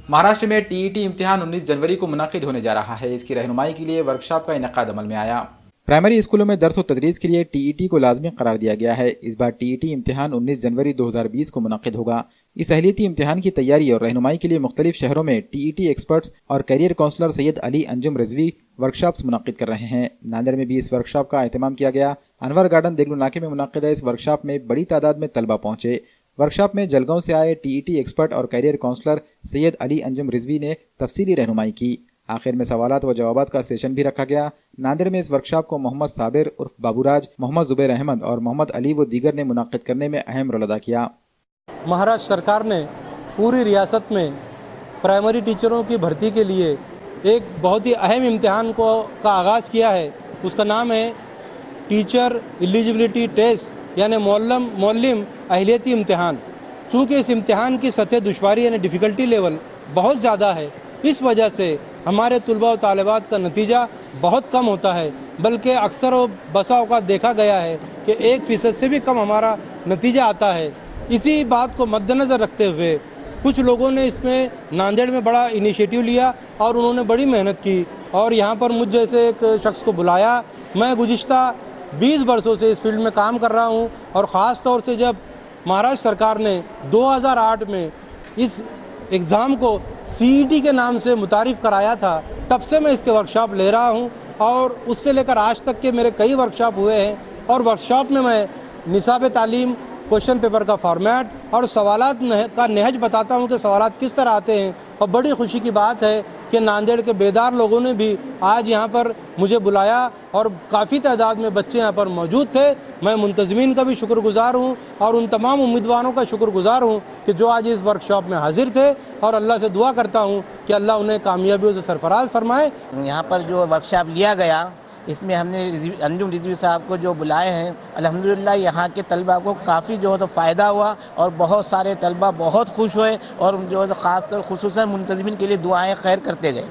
مہاراشٹر میں T E T امتحان 19 جنوری کو منعقد ہونے جا رہا ہے۔ اس کی رہنمائی کے لیے ورکشاپ کا انعقاد عمل میں آیا۔ پرائمری اسکولوں میں درس و تدریس کے لیے ٹی ای ٹی کو لازمی قرار دیا گیا ہے۔ اس بار ٹی ای ٹی امتحان 19 جنوری 2020 کو منعقد ہوگا۔ اس اہلیتی امتحان کی تیاری اور رہنمائی کے لیے مختلف شہروں میں ٹی ای ٹی ایکسپرٹس اور کیریئر کونسلر سید علی انجم رضوی ورکشاپس منعقد کر رہے ہیں۔ ناندیڑ میں بھی اس ورکشاپ کا اہتمام کیا گیا۔ انور گارڈن دیگلو ناکے میں منعقدہ اس ورکشاپ میں بڑی تعداد میں طلبہ پہنچے۔ ورکشاپ میں جلگاؤں سے آئے ٹی ای ٹی ایکسپرٹ اور کیریئر کونسلر سید علی انجم رضوی نے تفصیلی رہنمائی کی۔ آخر میں سوالات و جوابات کا سیشن بھی رکھا گیا۔ ناندیڑ میں اس ورکشاپ کو محمد صابر عرف بابوراج، محمد زبیر احمد اور محمد علی و دیگر نے منعقد کرنے میں اہم رول ادا کیا۔ مہاراشٹر سرکار نے پوری ریاست میں پرائمری ٹیچروں کی بھرتی کے لیے ایک بہت ہی اہم امتحان کا آغاز کیا ہے۔ اس کا نام ہے ٹیچر ایلیجبلٹی ٹیسٹ، یعنی معلم اہلیتی امتحان۔ چونکہ اس امتحان کی سطح دشواری یعنی ڈیفیکلٹی لیول بہت زیادہ ہے، اس وجہ سے ہمارے طلباء و طالبات کا نتیجہ بہت کم ہوتا ہے، بلکہ اکثر و بسا اوقات دیکھا گیا ہے کہ 1% سے بھی کم ہمارا نتیجہ آتا ہے۔ اسی بات کو مد نظر رکھتے ہوئے کچھ لوگوں نے اس میں ناندیڑ میں بڑا انیشیٹو لیا اور انہوں نے بڑی محنت کی اور یہاں پر مجھ جیسے ایک شخص کو بلایا۔ میں گزشتہ 20 برسوں سے اس فیلڈ میں کام کر رہا ہوں اور خاص طور سے جب مہاراشٹر سرکار نے 2008 میں اس ایگزام کو سی ای ٹی کے نام سے متعارف کرایا تھا، تب سے میں اس کے ورکشاپ لے رہا ہوں اور اس سے لے کر آج تک کے میرے کئی ورکشاپ ہوئے ہیں۔ اور ورکشاپ میں نصاب تعلیم، کوشچن پیپر کا فارمیٹ اور سوالات کا نہج بتاتا ہوں کہ سوالات کس طرح آتے ہیں۔ اور بڑی خوشی کی بات ہے کہ ناندیڑ کے بیدار لوگوں نے بھی آج یہاں پر مجھے بلایا اور کافی تعداد میں بچے یہاں پر موجود تھے۔ میں منتظمین کا بھی شکر گزار ہوں اور ان تمام امیدواروں کا شکر گزار ہوں کہ جو آج اس ورکشاپ میں حاضر تھے، اور اللہ سے دعا کرتا ہوں کہ اللہ انہیں کامیابیوں سے سرفراز فرمائے۔ یہاں پر جو ورکشاپ لیا گیا، اس میں ہم نے انجم رضوی صاحب کو جو بلائے ہیں، الحمدللہ یہاں کے طلبہ کو کافی جو ہے فائدہ ہوا اور بہت سارے طلبہ بہت خوش ہوئے اور جو ہے خاص طور خصوصاً منتظمین کے لیے دعائیں خیر کرتے گئے۔